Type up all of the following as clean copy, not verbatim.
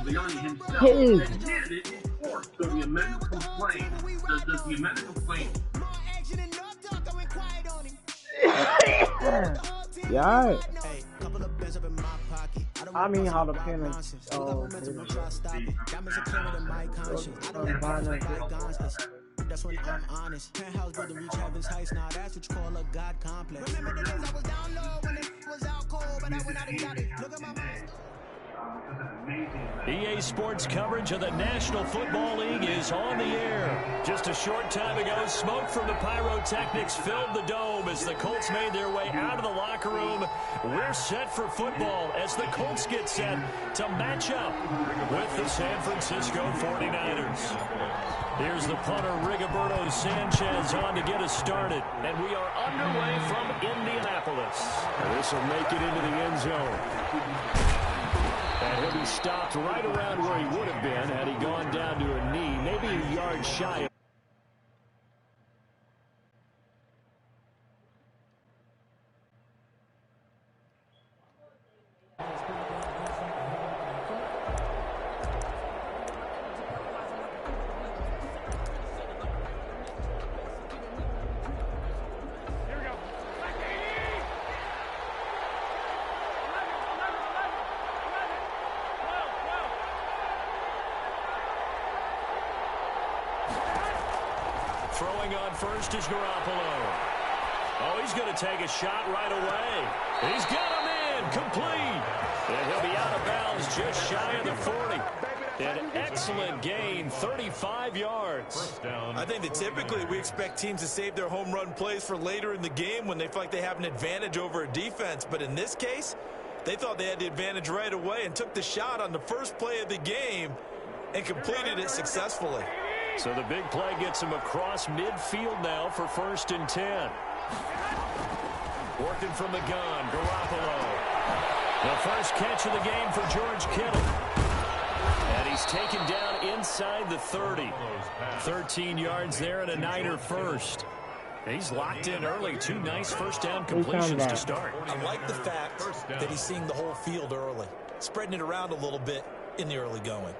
His. So the amendment complaint, does the amendment complaint? Yeah. I mean how the penalty. Oh, that's when I'm honest. Penthouse building reach heaven's heights. Now that's what you call a God complex. Remember the days I was down low when it was out cold, but I went out and got it. Look at my mind. EA Sports coverage of the National Football League is on the air. Just a short time ago, smoke from the pyrotechnics filled the dome as the Colts made their way out of the locker room. We're set for football as the Colts get set to match up with the San Francisco 49ers. Here's the punter, Rigoberto Sanchez, on to get us started. And we are underway from Indianapolis. This will make it into the end zone. And he'll be stopped right around where he would have been had he gone down to a knee, maybe a yard shy of. Throwing on first is Garoppolo. Oh, he's going to take a shot right away. He's got him in, complete. And he'll be out of bounds just shy of the 40. An excellent gain, 35 yards. I think that typically we expect teams to save their home run plays for later in the game when they feel like they have an advantage over a defense. But in this case, they thought they had the advantage right away and took the shot on the first play of the game and completed it successfully. So the big play gets him across midfield now for 1st and 10. Working from the gun, Garoppolo. The first catch of the game for George Kittle. And he's taken down inside the 30. 13 yards there and a Niner first. He's locked in early. 2 nice first down completions to start. I like the fact that he's seeing the whole field early, spreading it around a little bit in the early going.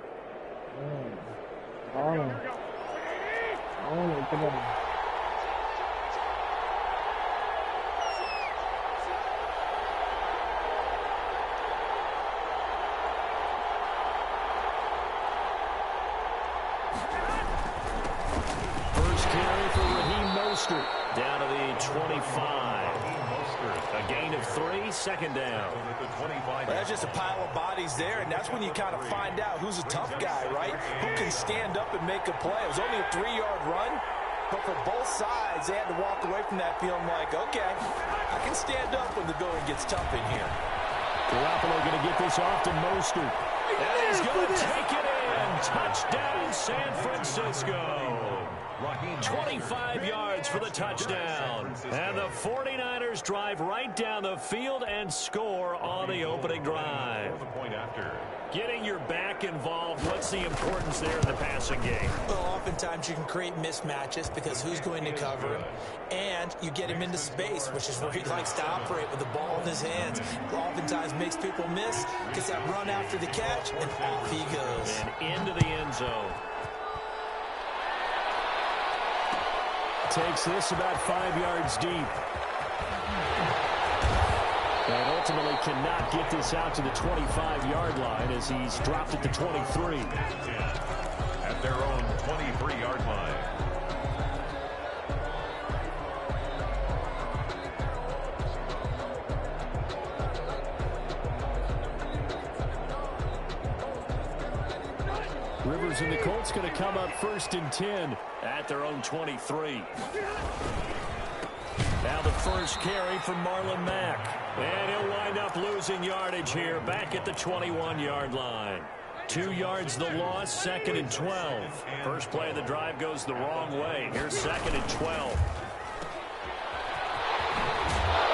First carry for Raheem Mostert. Down to the 25. A gain of 3, 2nd down. Well, that's just a pile of bodies there, and that's when you kind of find out who's a tough guy, right? Who can stand up and make a play. It was only a 3-yard run, but for both sides, they had to walk away from that feeling like, okay, I can stand up when the going gets tough in here. Garoppolo going to get this off to Mostert. And he's going to take it in. Touchdown, San Francisco. 25 yards for the touchdown. And the 49ers drive right down the field and score on the opening drive. Getting your back involved, what's the importance there in the passing game? Well, oftentimes you can create mismatches because who's going to cover him, and you get him into space, which is where he likes to operate with the ball in his hands. Oftentimes makes people miss, gets that run after the catch, and off he goes. And into the end zone. Takes this about 5 yards deep. And ultimately cannot get this out to the 25-yard line as he's dropped at the 23. At their own 23-yard line. Rivers and the Colts going to come up 1st and 10 at their own 23. Now the first carry from Marlon Mack. And he'll wind up losing yardage here back at the 21-yard line. 2 yards the loss, 2nd and 12. First play of the drive goes the wrong way. Here's 2nd and 12.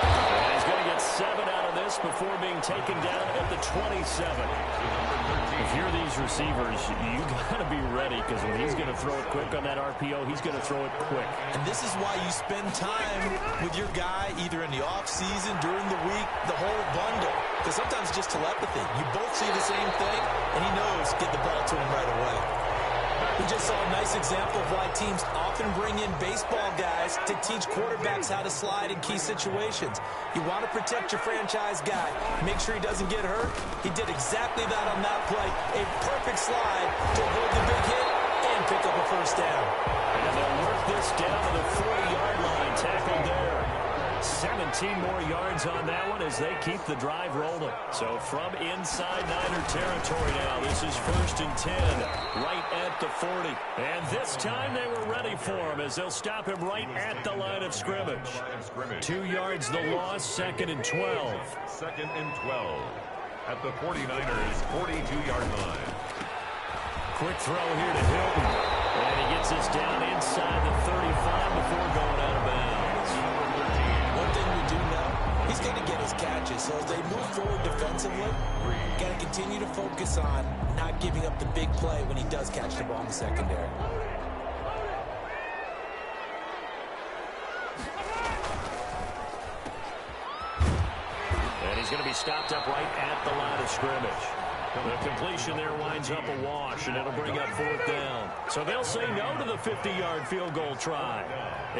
And he's going to get 7 out of this before being taken down at the 27. If you're these receivers, you got to be ready because when he's going to throw it quick on that RPO, he's going to throw it quick. And this is why you spend time with your guy either in the offseason, during the week, the whole bundle. Because sometimes it's just telepathy. You both see the same thing, and he knows get the ball to him right away. We just saw a nice example of why teams often bring in baseball guys to teach quarterbacks how to slide in key situations. You want to protect your franchise guy. Make sure he doesn't get hurt. He did exactly that on that play. A perfect slide to avoid the big hit and pick up a first down. And they'll work this down to the 40-yard line. Tackled there. 17 more yards on that one as they keep the drive rolling. So from inside Niner territory now, this is 1st and 10, right at the 40. And this time they were ready for him as they'll stop him right at the line of scrimmage. 2 yards the loss, 2nd and 12. 2nd and 12 at the 49ers' 42-yard line. Quick throw here to Hilton. And he gets us down inside the 35 before going out of bounds. One thing we do know, he's going to get his catches. So as they move forward defensively, got to continue to focus on not giving up the big play when he does catch the ball in the secondary. And he's going to be stopped up right at the line of scrimmage. The completion there winds up a wash, and it'll bring up 4th down. So they'll say no to the 50-yard field goal try.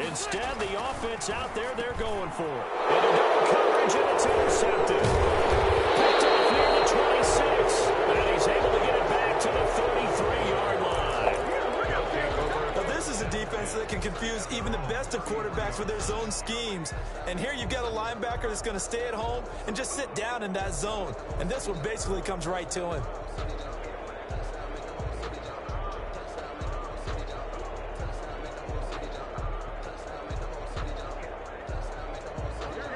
Instead, the offense out there, they're going for it. It'll go in coverage, and it's intercepted. Picked off near the 26, and he's able to get it back to the 33-yard line. Now, this is a defense that can confuse even the best of quarterbacks with their zone schemes. And here you've got a linebacker that's going to stay at home and just sit down in that zone. And this one basically comes right to him.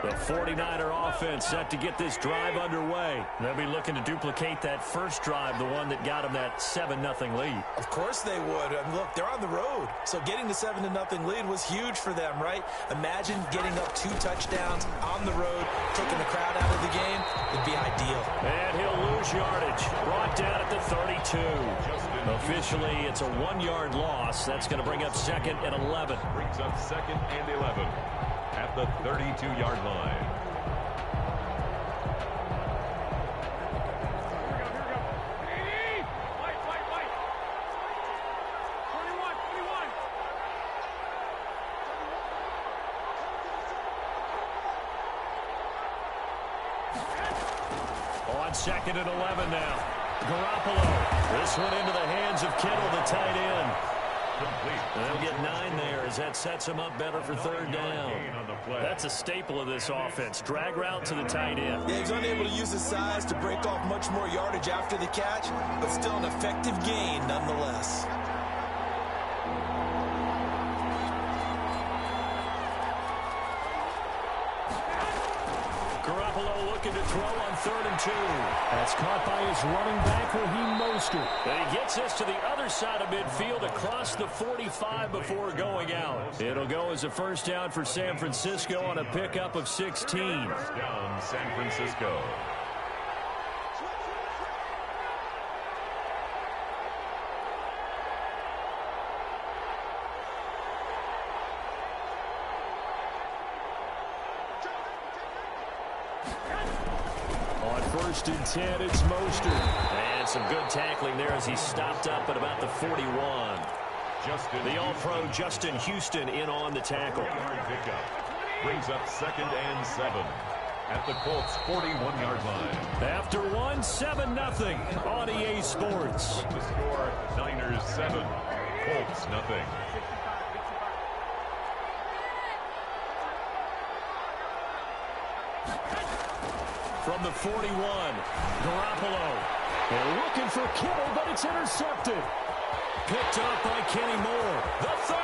The 49er offense set to get this drive underway. They'll be looking to duplicate that first drive, the one that got them that 7-0 lead. Of course they would. And look, they're on the road. So getting the 7-0 lead was huge for them, right? Imagine getting up 2 touchdowns on the road, taking the crowd out of the game. It'd be ideal. And he'll lose yardage. Brought down at the 32. Officially, it's a 1-yard loss. That's going to bring up 2nd and 11. Brings up 2nd and 11 at the 32-yard line. On 2nd and 11 now. Garoppolo. This one into the hands of Kittle, the tight end. They'll get 9 there as that sets him up better for 3rd down. That's a staple of this offense. Drag route to the tight end. Yeah, he's unable to use his size to break off much more yardage after the catch, but still an effective gain nonetheless. Garoppolo looking to throw on 3rd and 2. That's caught by his running back, Raheem Mostert. And he gets us to the other side of midfield across the 45 before going out. It'll go as a 1st down for San Francisco on a pickup of 16. Down San Francisco. On 1st and 10, it's Mostert. And some good tackling there as he stopped up at about the 41. The All-Pro Justin Houston in on the tackle. Pickup brings up 2nd and 7 at the Colts' 41-yard line. After one, 7-0 on EA Sports. The score, Niners 7, Colts nothing. From the 41, Garoppolo. They're looking for Kittle, but it's intercepted. Picked up by Kenny Moore. The 30.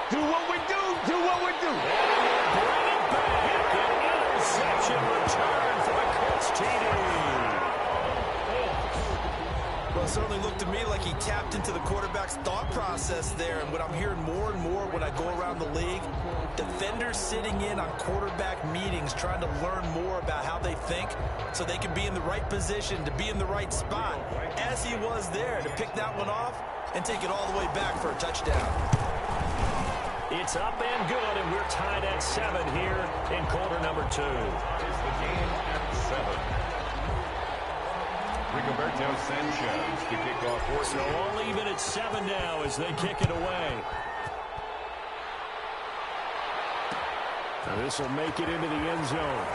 Do what we do. Do what we do. And bring it back. An interception return for the Colts TD. Well, it certainly looked to me like he tapped into the quarterback's thought process there. And what I'm hearing more and more when I go around the league, defenders sitting in on quarterback meetings trying to learn more about how they think so they can be in the right position to be in the right spot, as he was there, to pick that one off and take it all the way back for a touchdown. It's up and good, and we're tied at 7 here in quarter number 2. Is the game at 7. Rigoberto Sanchez to kick off fourth. So all even at 7 now as they kick it away. This will make it into the end zone.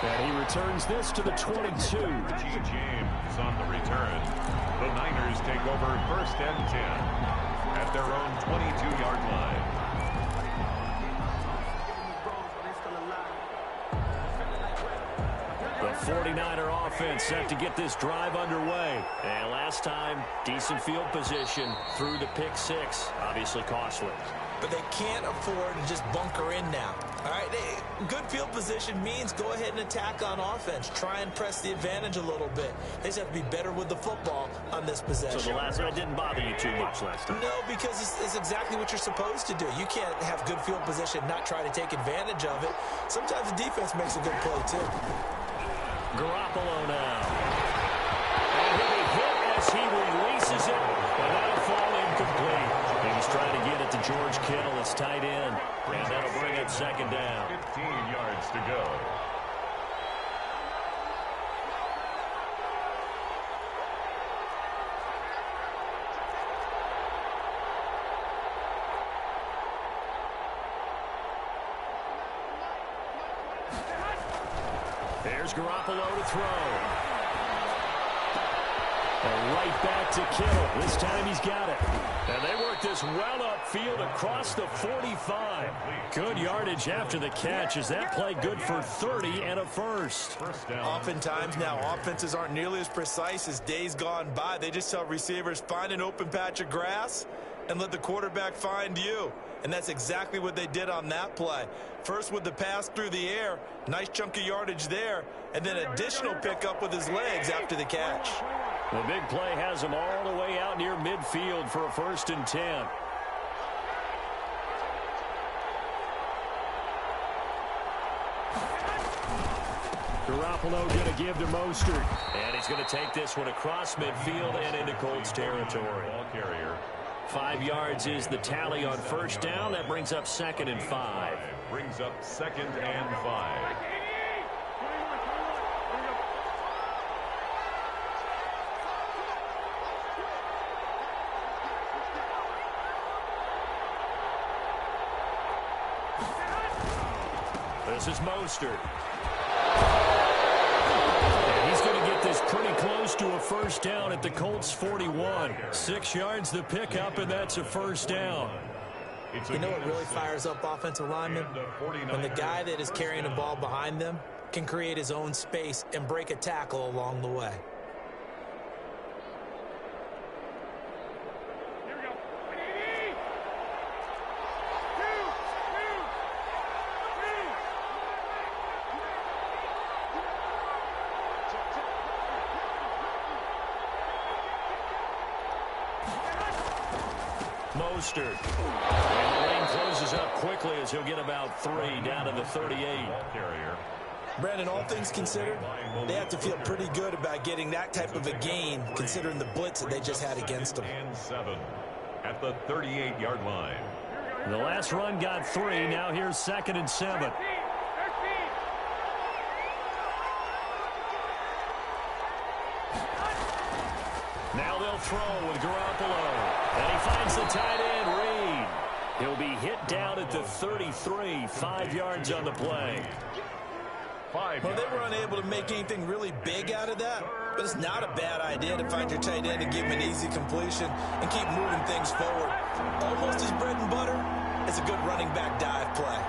And he returns this to the 22. G. James on the return. The Niners take over 1st and 10 at their own 22-yard line. The 49er offense set to get this drive underway. And last time, decent field position through the pick 6. Obviously costly. But they can't afford to just bunker in now. All right, good field position means go ahead and attack on offense. Try and press the advantage a little bit. They just have to be better with the football on this possession. So the last one didn't bother you too much last time? No, because it's exactly what you're supposed to do. You can't have good field position, not try to take advantage of it. Sometimes the defense makes a good play, too. Garoppolo now. And he'll be hit as he releases it, but that'll fall incomplete. He's trying to get it to George Kittle, his tight end, and that'll bring it 2nd down. 15 yards to go. There's Garoppolo to throw. And right back to Kittle. This time he's got it. And they work this well upfield across the 45. Good yardage after the catch. Is that play good for 30 and a first? Oftentimes now, offenses aren't nearly as precise as days gone by. They just tell receivers, find an open patch of grass and let the quarterback find you. And that's exactly what they did on that play. First with the pass through the air, nice chunk of yardage there, and then additional pickup with his legs after the catch. The big play has him all the way out near midfield for a 1st and 10. Garoppolo going to give to Mostert. And he's going to take this one across midfield and into Colts territory. Ball carrier. 5 yards is the tally on 1st down. That brings up 2nd and 5. Brings up 2nd and 5. This is Mostert. And he's going to get this pretty close to a 1st down at the Colts 41. 6 yards the pickup, and that's a 1st down. You know what really fires up offensive linemen? When the guy that is carrying the ball behind them can create his own space and break a tackle along the way. Mostert. And the lane closes up quickly as he'll get about 3 down to the 38. Carrier. Brandon, all things considered, they have to feel pretty good about getting that type of a gain considering the blitz that they just had against them. And 7 at the 38-yard line. The last run got 3. Now here's 2nd and 7. Now they'll throw with Garoppolo. And he finds the tight end, Reed. He'll be hit down at the 33. 5 yards on the play. Well, they were unable to make anything really big out of that, but it's not a bad idea to find your tight end and give him an easy completion and keep moving things forward. Almost his bread and butter is a good running back dive play.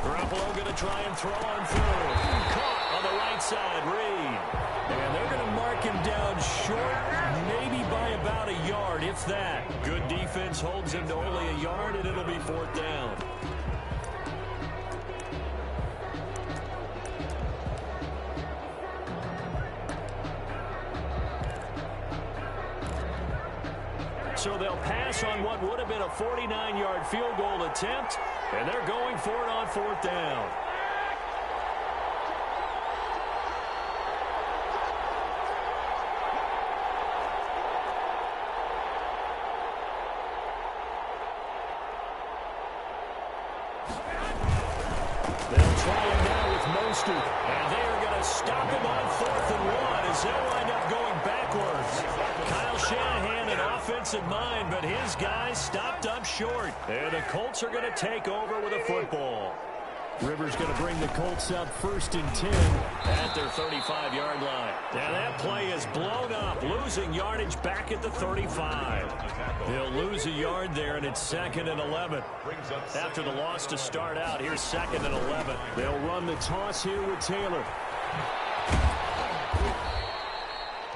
Garoppolo going to try and throw on third. Caught on the right side, Reed. And they're going to mark him down short, maybe by about a yard, if that. Good defense holds him to only a yard, and it'll be 4th down. So they'll pass on what would have been a 49-yard field goal attempt, and they're going for it on 4th down. Mostert. And they are going to stop him on 4th and 1 as they'll wind up going backwards. Kyle Shanahan, an offensive mind, but his guys stopped up short. And the Colts are going to take over with a football. Rivers going to bring the Colts up 1st and 10 at their 35-yard line. Now that play is blown up, losing yardage back at the 35. They'll lose a yard there, and it's 2nd and 11. After the loss to start out, here's 2nd and 11. They'll run the toss here with Taylor.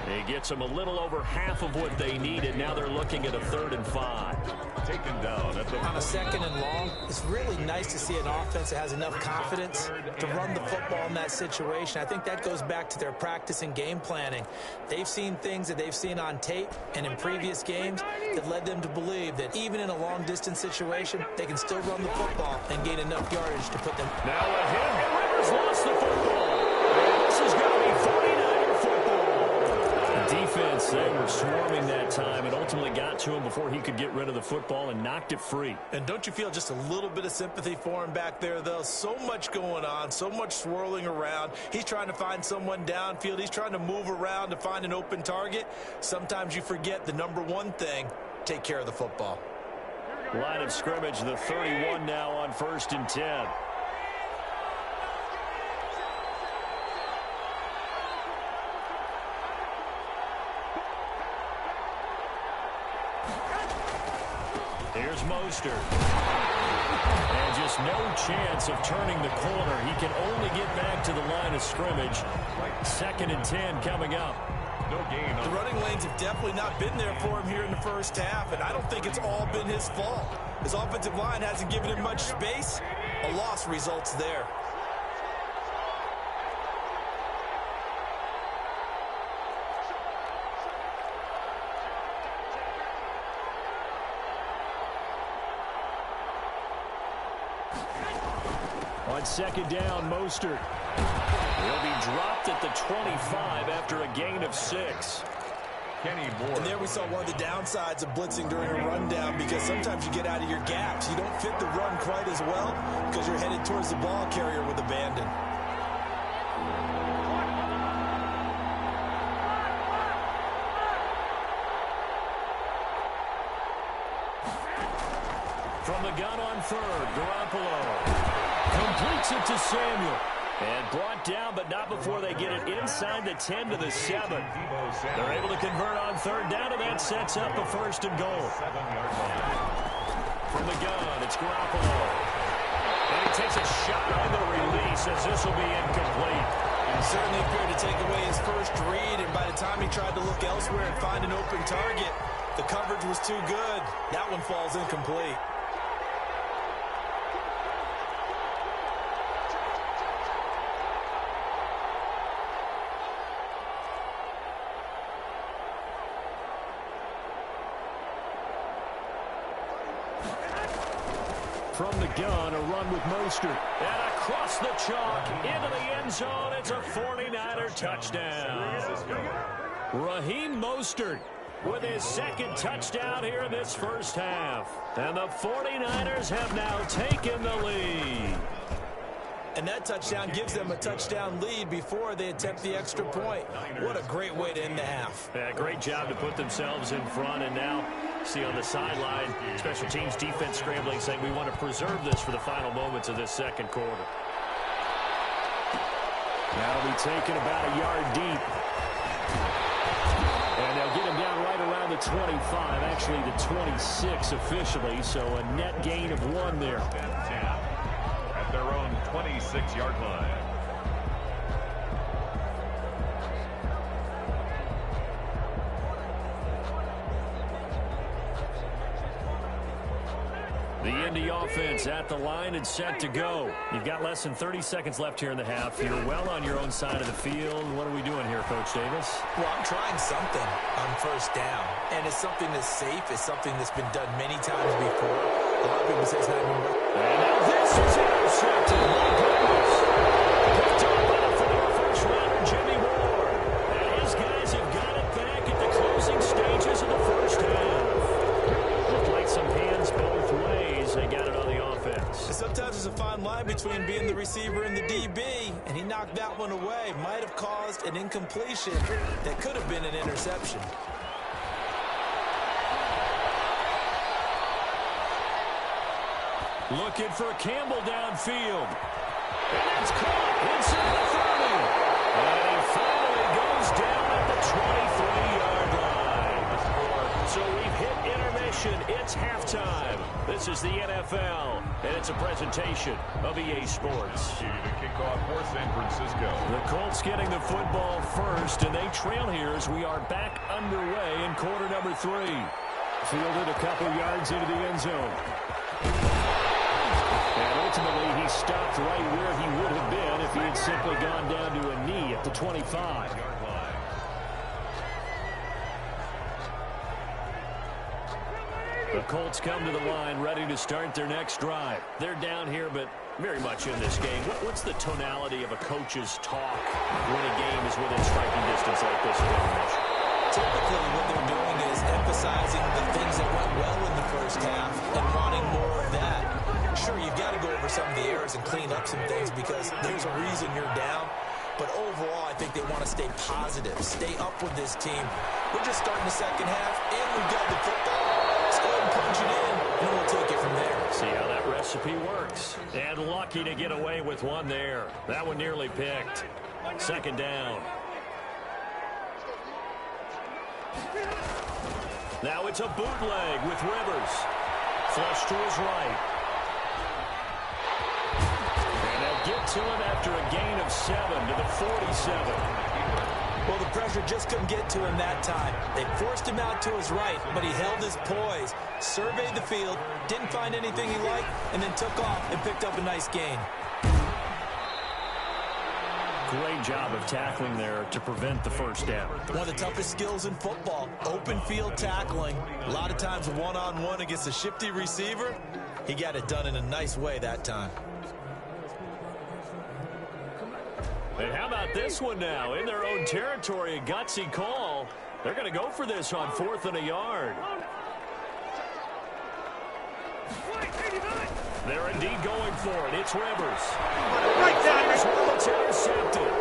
He gets them a little over half of what they needed. Now they're looking at a 3rd and 5. Taken down at the on a 2nd and long. It's really nice to see an offense that has enough confidence to run the football in that situation. I think that goes back to their practice and game planning. They've seen things that they've seen on tape and in previous games that led them to believe that even in a long-distance situation, they can still run the football and gain enough yardage to put them. Now a hit, and Rivers lost the football. And this is going to be 49er football. The defense, they were swarming that time and ultimately got to him before he could get rid of the football and knocked it free. And don't you feel just a little bit of sympathy for him back there, though? So much going on, so much swirling around. He's trying to find someone downfield. He's trying to move around to find an open target. Sometimes you forget the number one thing, take care of the football. Line of scrimmage, the 31 now on 1st and 10. Here's Mostert. And just no chance of turning the corner. He can only get back to the line of scrimmage. 2nd and 10 coming up. No gain. The running lanes have definitely not been there for him here in the first half, and I don't think it's all been his fault. His offensive line hasn't given him much space. A loss results there. On 2nd down, Mostert. He'll be dropped at the 25 after a gain of 6. Kenny Moore. And there we saw one of the downsides of blitzing during a rundown, because sometimes you get out of your gaps. You don't fit the run quite as well because you're headed towards the ball carrier with abandon. From the gun on 3rd, Garoppolo completes it to Samuel. And brought down, but not before they get it inside the 10 to the 7. They're able to convert on 3rd down, and that sets up a 1st and goal. From the gun, it's Garoppolo. And he takes a shot on the release as this will be incomplete. He certainly appeared to take away his first read, and by the time he tried to look elsewhere and find an open target, the coverage was too good. That one falls incomplete. From the gun, a run with Mostert. And across the chalk, into the end zone. It's a 49er touchdown. Raheem Mostert with his 2nd touchdown here in this first half. And the 49ers have now taken the lead. And that touchdown gives them a touchdown lead before they attempt the extra point. What a great way to end the half. Yeah, great job to put themselves in front, and now see on the sideline, special teams defense scrambling, saying we want to preserve this for the final moments of this 2nd quarter. That'll be taken about a yard deep. And they'll get him down right around the 25, actually the 26 officially, so a net gain of 1 there. At their own 26-yard line. The Indy offense at the line and set to go. You've got less than 30 seconds left here in the half. You're well on your own side of the field. What are we doing here, Coach Davis? Well, I'm trying something on 1st down, and it's something that's safe. It's something that's been done many times before. A lot of people say it's not even worth. And now this is intercepted. My goodness. Picked up by the former first-rounder Jimmy Ward. And his guys have got it back at the closing stages of the first half. Looked like some hands both ways. They got it on the offense. It's sometimes there's a fine line between being the receiver and the DB, and he knocked that one away. Might have caused an incompletion that could have been an interception. Looking for Campbell downfield. And that's caught inside the 30. And he finally goes down at the 23-yard line. So we've hit intermission. It's halftime. This is the NFL, and it's a presentation of EA Sports. To kick off for San Francisco. The Colts getting the football first, and they trail here as we are back underway in quarter number 3. Fielded a couple yards into the end zone. And ultimately, he stopped right where he would have been if he had simply gone down to a knee at the 25. The Colts come to the line ready to start their next drive. They're down here, but very much in this game. What's the tonality of a coach's talk when a game is within striking distance like this? Typically, what they're doing is emphasizing the things that went well in the first half and wanting more of that. Sure, you've got to go over some of the errors and clean up some things because there's a reason you're down. But overall, I think they want to stay positive, stay up with this team. We're just starting the second half, and we've got the football. Let's go ahead and punch it in, and then we'll take it from there. See how that recipe works. And lucky to get away with one there. That one nearly picked. Second down. Now it's a bootleg with Rivers. Flush to his right. And they'll get to him after a gain of 7 to the 47. Well, the pressure just couldn't get to him that time. They forced him out to his right, but he held his poise, surveyed the field, didn't find anything he liked, and then took off and picked up a nice gain. Great job of tackling there to prevent the first down. One of the toughest skills in football, open field tackling. A lot of times one-on-one against a shifty receiver. He got it done in a nice way that time. And how about this one now? In their own territory, a gutsy call. They're going to go for this on 4th and a yard. They're indeed going for it. It's Rivers. It's intercepted.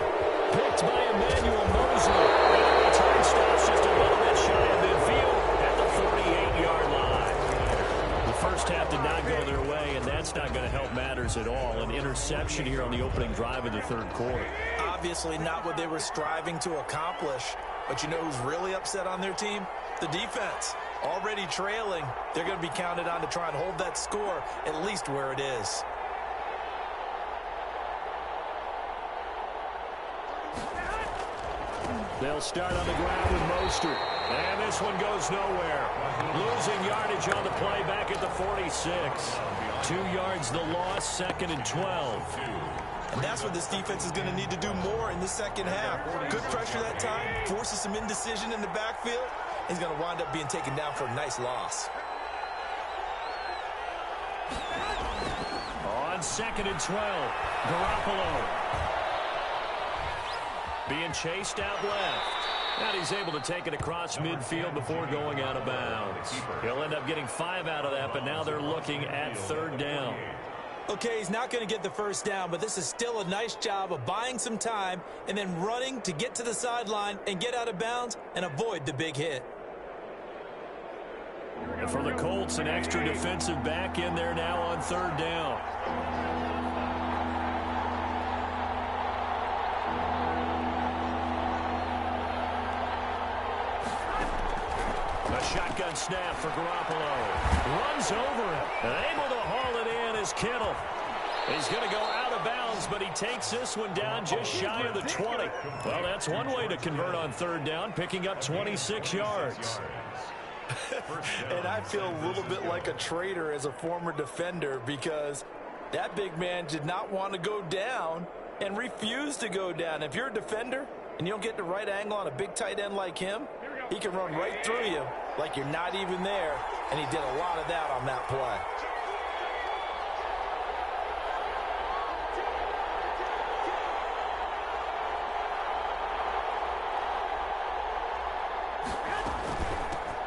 Picked by Emmanuel Mosley. And the return stops just a little bit shy of midfield at the 48-yard line. The first half did not go their way, and that's not going to help matters at all. An interception here on the opening drive of the third quarter. Obviously not what they were striving to accomplish. But you know who's really upset on their team? The defense. Already trailing. They're going to be counted on to try and hold that score at least where it is. They'll start on the ground with Mostert. And this one goes nowhere. Losing yardage on the play back at the 46. 2 yards the loss, 2nd and 12. And that's what this defense is going to need to do more in the second half. Good pressure that time, forces some indecision in the backfield. He's going to wind up being taken down for a nice loss. On 2nd and 12, Garoppolo. Being chased out left. And he's able to take it across midfield before going out of bounds. He'll end up getting 5 out of that, but now they're looking at 3rd down. Okay, he's not going to get the first down, but this is still a nice job of buying some time and then running to get to the sideline and get out of bounds and avoid the big hit. And for the Colts, an extra defensive back in there now on 3rd down. A shotgun snap for Garoppolo. Runs over him. And able to haul it in is Kittle. He's going to go out of bounds, but he takes this one down just shy of the 20. Well, that's one way to convert on 3rd down, picking up 26 yards. And I feel a little bit like a traitor as a former defender because that big man did not want to go down and refused to go down. If you're a defender and you don't get the right angle on a big tight end like him, he can run right through you like you're not even there, and he did a lot of that on that play.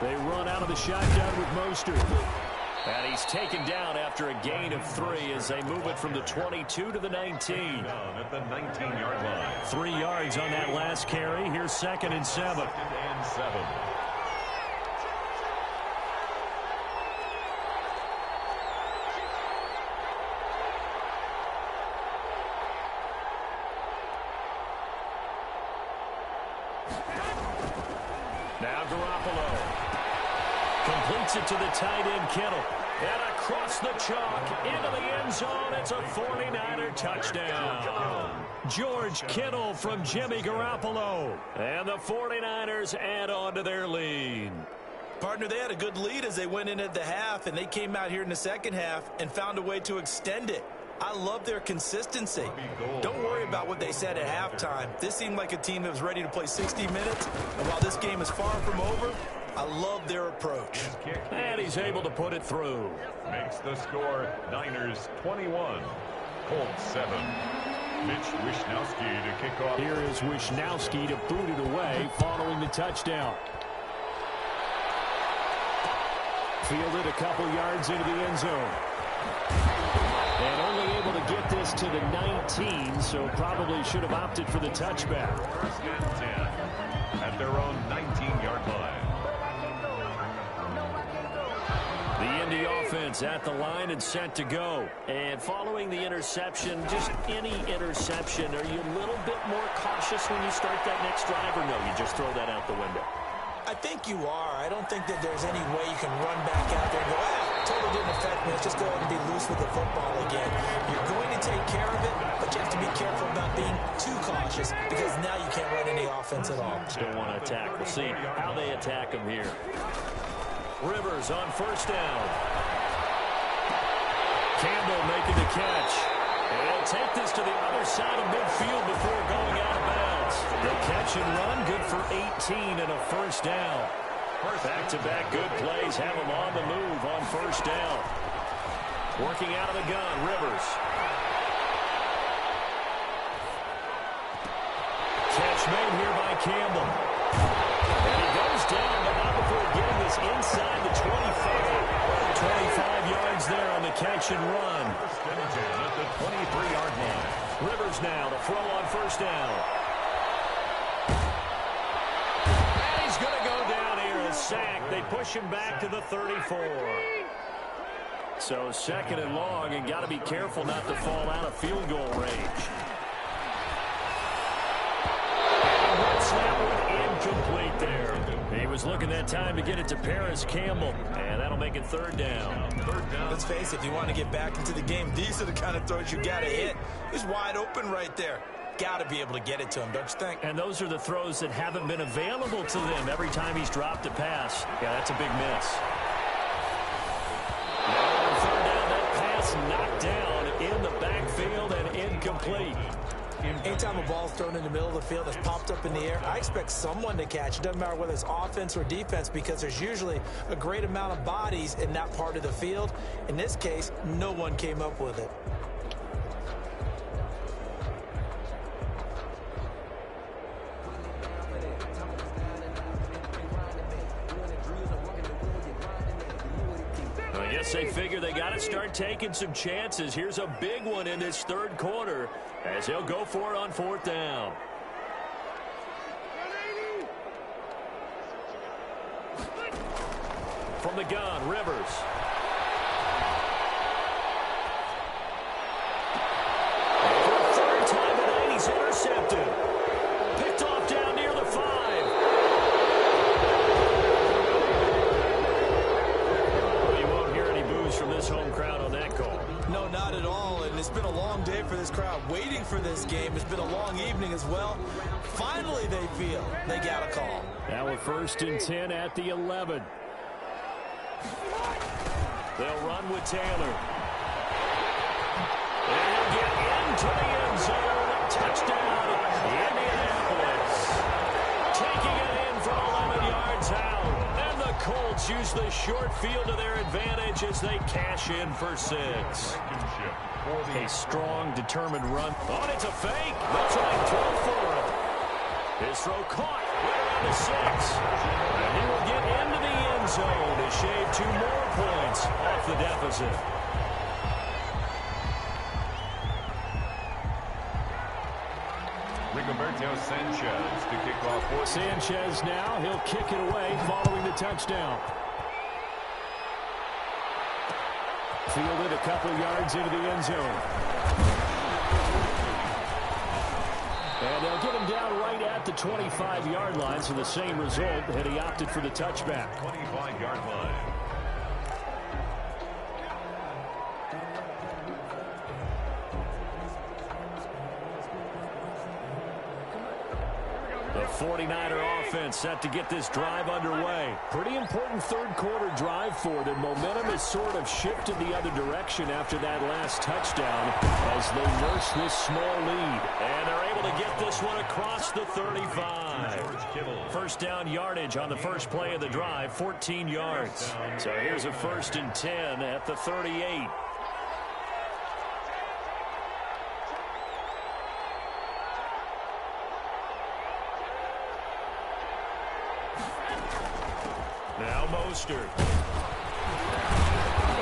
They run out of the shotgun with Mostert. And he's taken down after a gain of 3 as they move it from the 22 to the 19. Down at the 19-yard line. 3 yards on that last carry. Here's 2nd and 7. 2nd and 7. Now Garoppolo completes it to the tight end, Kittle. And across the chalk into the end zone. It's a 49er touchdown. George Kittle from Jimmy Garoppolo. And the 49ers add on to their lead. Partner, they had a good lead as they went in at the half, and they came out here in the second half and found a way to extend it. I love their consistency. Don't worry about what they said at halftime. This seemed like a team that was ready to play 60 minutes, and while this game is far from over, I love their approach. And he's able to put it through. Makes the score Niners 21, Colts 7. Mitch Wishnowsky to kick off. Here is Wishnowsky to boot it away following the touchdown. Fielded a couple yards into the end zone. And only able to get this to the 19, so probably should have opted for the touchback. 1st and 10 at their own 19-yard line. The Indy offense at the line and set to go. And following the interception, just any interception, are you a little bit more cautious when you start that next drive, or no, you just throw that out the window? I think you are. I don't think that there's any way you can run back out there and go, totally didn't affect me. Let's just go ahead and be loose with the football again. You're going to take care of it, but you have to be careful about being too cautious because now you can't run any offense at all. Still want to attack. We'll see how they attack him here. Rivers on 1st down. Campbell making the catch. And he'll take this to the other side of midfield before going out of bounds. The catch and run, good for 18 and a 1st down. Back-to-back good plays have him on the move on 1st down. Working out of the gun, Rivers. Catch made here by Campbell. And he goes down, but not before getting this inside the 25. 25 yards there on the catch and run. At the 23-yard line. Rivers now to throw on 1st down. And he's going to go down here, a sack. They push him back to the 34. So 2nd and long, and got to be careful not to fall out of field goal range. Snap one incomplete there. He was looking that time to get it to Paris Campbell, and that'll make it 3rd down. 3rd down. Let's face it, if you want to get back into the game, these are the kind of throws you got to hit. He's wide open right there. Got to be able to get it to him, don't you think? And those are the throws that haven't been available to them every time he's dropped a pass. Yeah, that's a big miss. Now on 3rd down, that pass knocked down in the backfield and incomplete. Anytime a ball's thrown in the middle of the field that's popped up in the air, I expect someone to catch. It doesn't matter whether it's offense or defense because there's usually a great amount of bodies in that part of the field. In this case, no one came up with it. I guess they figure they got to start taking some chances. Here's a big one in this 3rd quarter as he'll go for it on 4th down. From the gun, Rivers. And for the 3rd time tonight, he's intercepted. Picked off down near the 5. From this home crowd on that call. No, not at all, and it's been a long day for this crowd waiting for this game. It's been a long evening as well. Finally, they feel they got a call. Now we're 1st and 10 at the 11. They'll run with Taylor. And he'll get into the end zone. Touchdown, Indianapolis. Taking it in from 11 yards out. And the Colts use the short field to their advantage as they cash in for 6. A strong, determined run. Oh, it's a fake. They'll try and throw for it. His throw caught right around the 6. And he will get into the end end zone to shave 2 more points off the deficit. Rigoberto Sanchez to kick off. Sanchez now, he'll kick it away following the touchdown. Fielded a couple yards into the end zone. And they'll get him down right at the 25-yard line, so the same result, and he opted for the touchback. 25-yard line. The 49er offense set to get this drive underway. Pretty important third-quarter drive for them. Momentum has sort of shifted the other direction after that last touchdown as they nurse this small lead. And they're able to get this one across the 35. First down yardage on the first play of the drive, 14 yards. So here's a 1st and 10 at the 38. Now Mostert.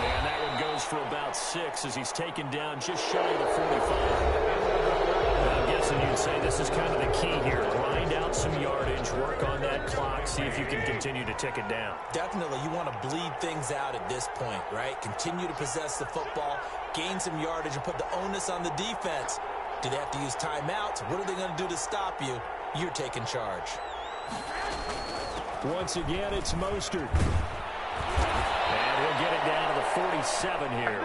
And that one goes for about 6 as he's taken down just shy of the 45. I'm guessing you'd say this is kind of the key here. Grind out some yardage, work on that clock, see if you can continue to tick it down. Definitely, you want to bleed things out at this point, right? Continue to possess the football, gain some yardage, and put the onus on the defense. Do they have to use timeouts? What are they going to do to stop you? You're taking charge. Once again, it's Mostert. And he'll get it down to the 47 here.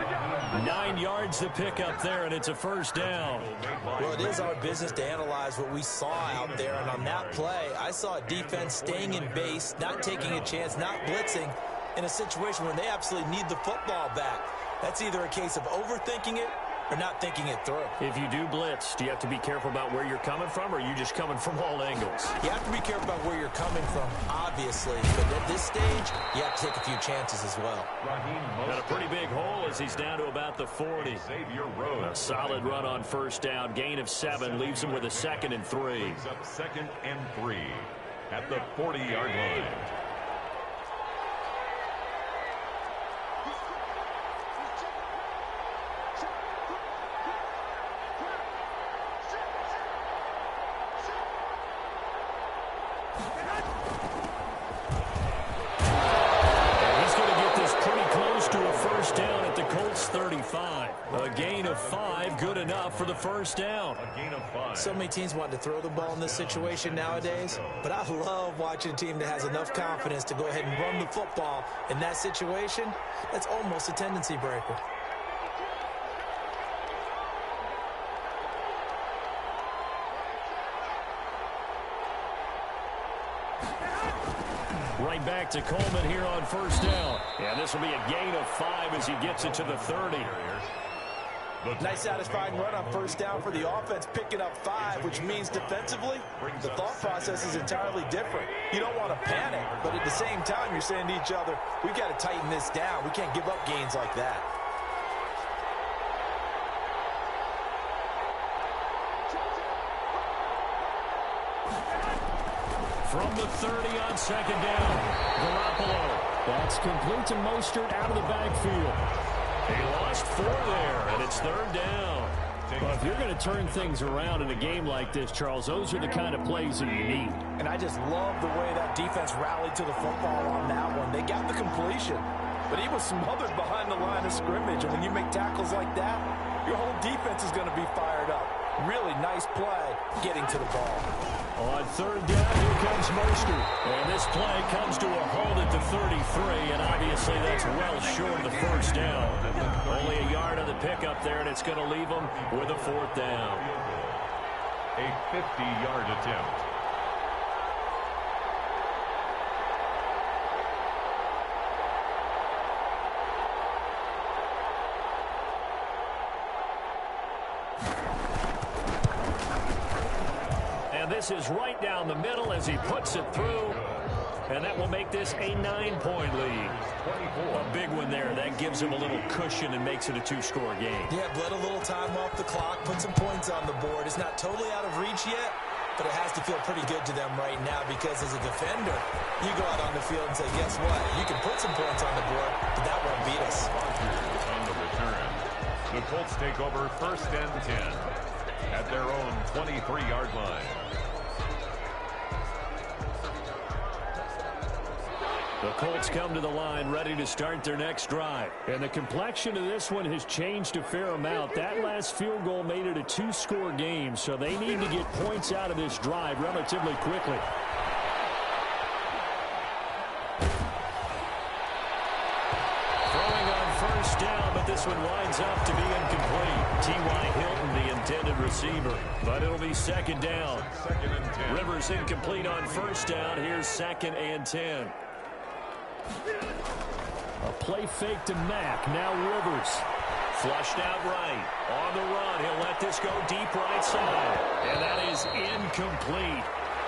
9 yards to pick up there, and it's a first down. Well, it is our business to analyze what we saw out there, and on that play, I saw a defense staying in base, not taking a chance, not blitzing, in a situation where they absolutely need the football back. That's either a case of overthinking it or not thinking it through. If you do blitz, do you have to be careful about where you're coming from, or are you just coming from all angles? You have to be careful about where you're coming from, obviously. But at this stage, you have to take a few chances as well. Got a pretty big hole as he's down to about the 40. A solid run on first down. Gain of 7 leaves him with a 2nd and 3. Up 2nd and 3 at the 40-yard line. A gain of 5, good enough for the first down. A gain of 5. So many teams want to throw the ball in this situation nowadays, but I love watching a team that has enough confidence to go ahead and run the football. In that situation, that's almost a tendency breaker. Right back to Coleman here on first down. And this will be a gain of 5 as he gets it to the 30. Nice satisfying run on first down for the offense, picking up 5, which means defensively, the thought process is entirely different. You don't want to panic, but at the same time, you're saying to each other, we've got to tighten this down. We can't give up gains like that. From the 30 on second down, Garoppolo. That's complete to Mostert out of the backfield. He lost 4 there, and it's 3rd down. Well, if you're going to turn things around in a game like this, Charles, those are the kind of plays that you need. And I just love the way that defense rallied to the football on that one. They got the completion, but he was smothered behind the line of scrimmage. And when you make tackles like that, your whole defense is going to be fired up. Really nice play getting to the ball. On 3rd down, here comes Mostert. And this play comes to a halt at the 33, and obviously that's well short of the first down. Only a yard on the pickup there, and it's going to leave them with a 4th down. A 50-yard attempt. This is right down the middle as he puts it through. And that will make this a 9-point lead. A big one there. That gives him a little cushion and makes it a 2-score game. Yeah, bled a little time off the clock, put some points on the board. It's not totally out of reach yet, but it has to feel pretty good to them right now because as a defender, you go out on the field and say, guess what? You can put some points on the board, but that won't beat us. On the return, the Colts take over 1st and 10 at their own 23-yard line. The Colts come to the line ready to start their next drive. And the complexion of this one has changed a fair amount. That last field goal made it a 2-score game, so they need to get points out of this drive relatively quickly. Throwing on 1st down, but this one winds up to be incomplete. T.Y. Hilton, the intended receiver, but it'll be 2nd down. 2nd and 10. Rivers incomplete on 1st down. Here's 2nd and 10. A play fake to Mack. Now Rivers. Flushed out right. On the run. He'll let this go deep right side. And that is incomplete.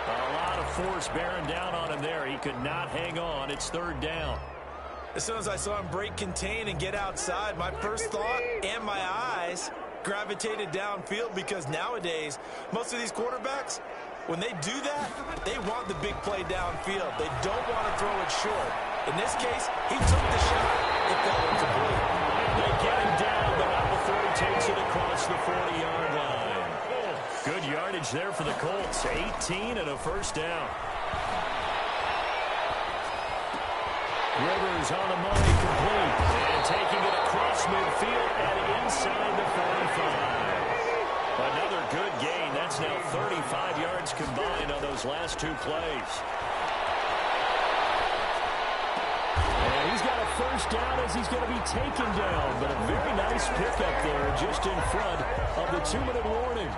A lot of force bearing down on him there. He could not hang on. It's 3rd down. As soon as I saw him break contain and get outside, my first thought and my eyes gravitated downfield because nowadays, most of these quarterbacks, when they do that, they want the big play downfield. They don't want to throw it short. In this case, he took the shot. It fell incomplete. They get him down, but not before he takes it across the 40-yard line. Good yardage there for the Colts. 18 and a 1st down. Rivers on the money, complete. And taking it across midfield and inside the 45. Another good gain. That's now 35 yards combined on those last 2 plays. And he's got a 1st down as he's going to be taken down. But a very nice pickup there just in front of the 2-minute warning.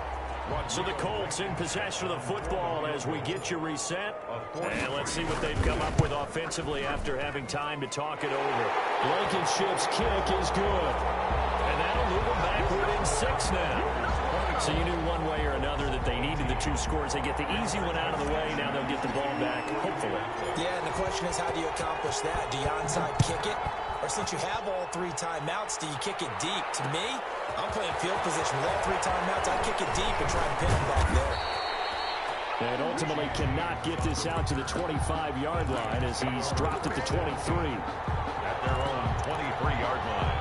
So the Colts in possession of the football as we get you reset. And let's see what they've come up with offensively after having time to talk it over. Blankenship's kick is good. And that'll move them backward in 6 now. So you knew one way or another that they needed the 2 scores. They get the easy one out of the way. Now they'll get the ball back, hopefully. Yeah, and the question is, how do you accomplish that? Do you onside kick it? Or since you have all 3 timeouts, do you kick it deep? To me, I'm playing field position with all 3 timeouts. I kick it deep and try and pin him back there. And ultimately cannot get this out to the 25-yard line as he's dropped at the 23. At their own 23-yard line.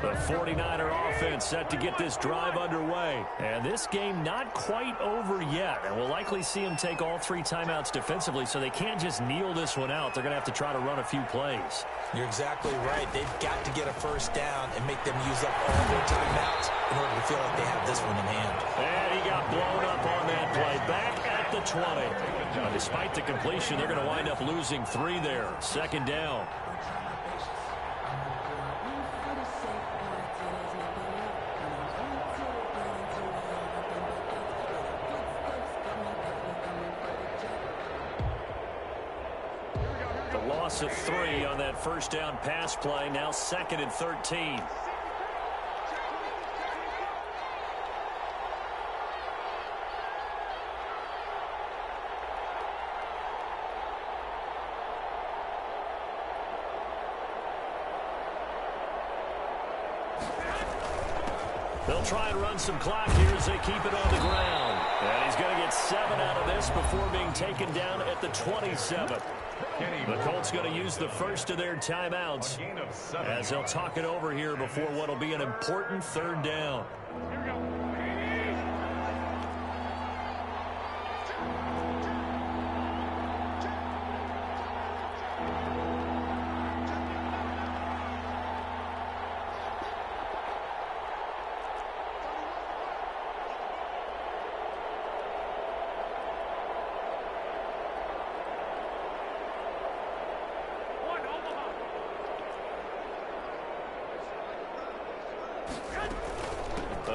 The 49er offense set to get this drive underway. And this game not quite over yet. And we'll likely see them take all 3 timeouts defensively, so they can't just kneel this one out. They're going to have to try to run a few plays. You're exactly right. They've got to get a 1st down and make them use up all their timeouts in order to feel like they have this one in hand. And he got blown up on that play. Back at the 20. Despite the completion, they're going to wind up losing 3 there. 2nd down. Loss of 3 on that 1st down pass play. Now 2nd and 13. They'll try and run some clock here as they keep it on the ground. And he's going to get 7 out of this before being taken down at the 27th. The Colts going to use the first of their timeouts as they'll talk it over here before what will be an important 3rd down.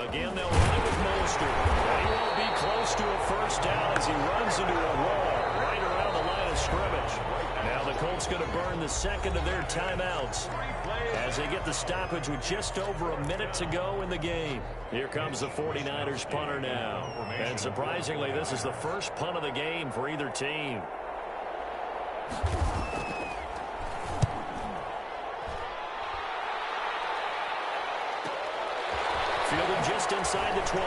Again, they'll run with Mostert. He won't be close to a 1st down as he runs into a wall right around the line of scrimmage. Now the Colts going to burn the 2nd of their timeouts as they get the stoppage with just over a minute to go in the game. Here comes the 49ers punter now. And surprisingly, this is the first punt of the game for either team. Fielded just inside the 20.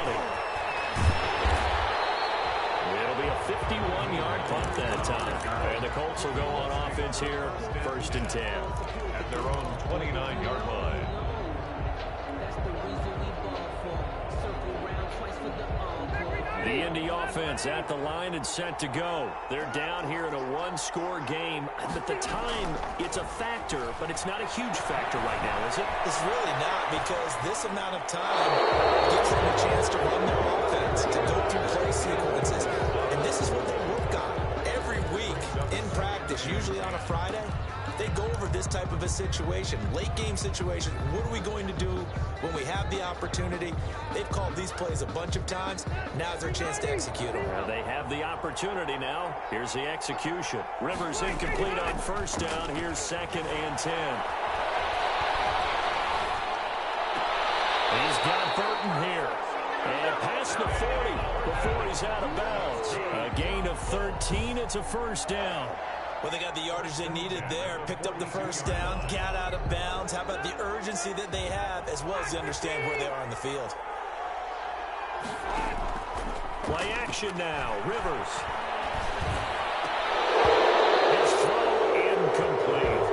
It'll be a 51-yard punt that time. And the Colts will go on offense here, 1st and 10. At their own 29-yard line. The Indy offense at the line and set to go. They're down here in a one-score game. But the time, it's a factor, but it's not a huge factor right now, is it? It's really not, because this amount of time gives them a chance to run their offense, to go through play sequences. And this is what they work on every week in practice, usually on a Friday. They go over this type of a situation, late game situation. What are we going to do when we have the opportunity? They've called these plays a bunch of times. Now's their chance to execute them. They have the opportunity now. Here's the execution. Rivers incomplete on 1st down. Here's 2nd and 10. He's got Burton here. And past the 40 before he's out of bounds. A gain of 13. It's a 1st down. Well, they got the yardage they needed there, picked up the 1st down, got out of bounds. How about the urgency that they have, as well as they understand where they are on the field? Play action now. Rivers. His throw incomplete.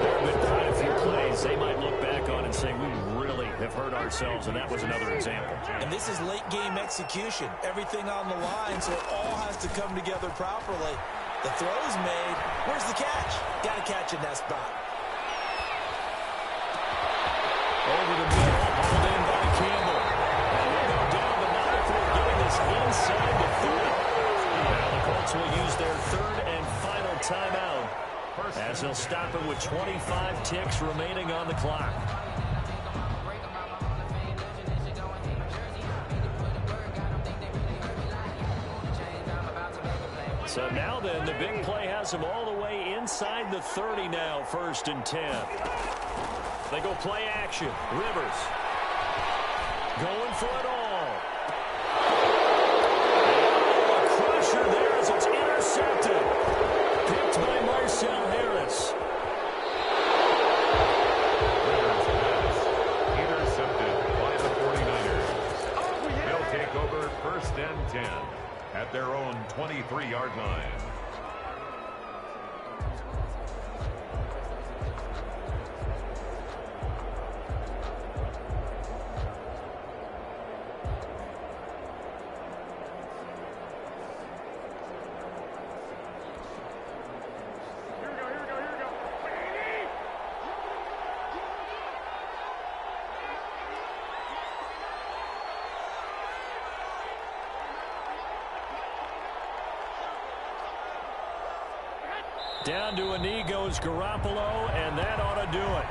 There have been quite a few plays they might look back on and say, we really have hurt ourselves, and that was another example. And this is late-game execution. Everything on the line, so it all has to come together properly. The throw's made. Where's the catch? Got to catch in that spot. Over the middle, hauled in by Campbell. And we'll go down, but not before getting this inside the 30. Now the Colts will use their 3rd and final timeout, as they'll stop it with 25 ticks remaining on the clock. So now then, the big play has them all the way inside the 30 now, 1st and 10. They go play action. Rivers going for it all. A crusher there as it's intercepted. Picked by Marcel Harris. Rivers pass intercepted by the 49ers. They'll take over 1st and 10 at their own 23-yard line. Down to a knee goes Garoppolo, and that ought to do it.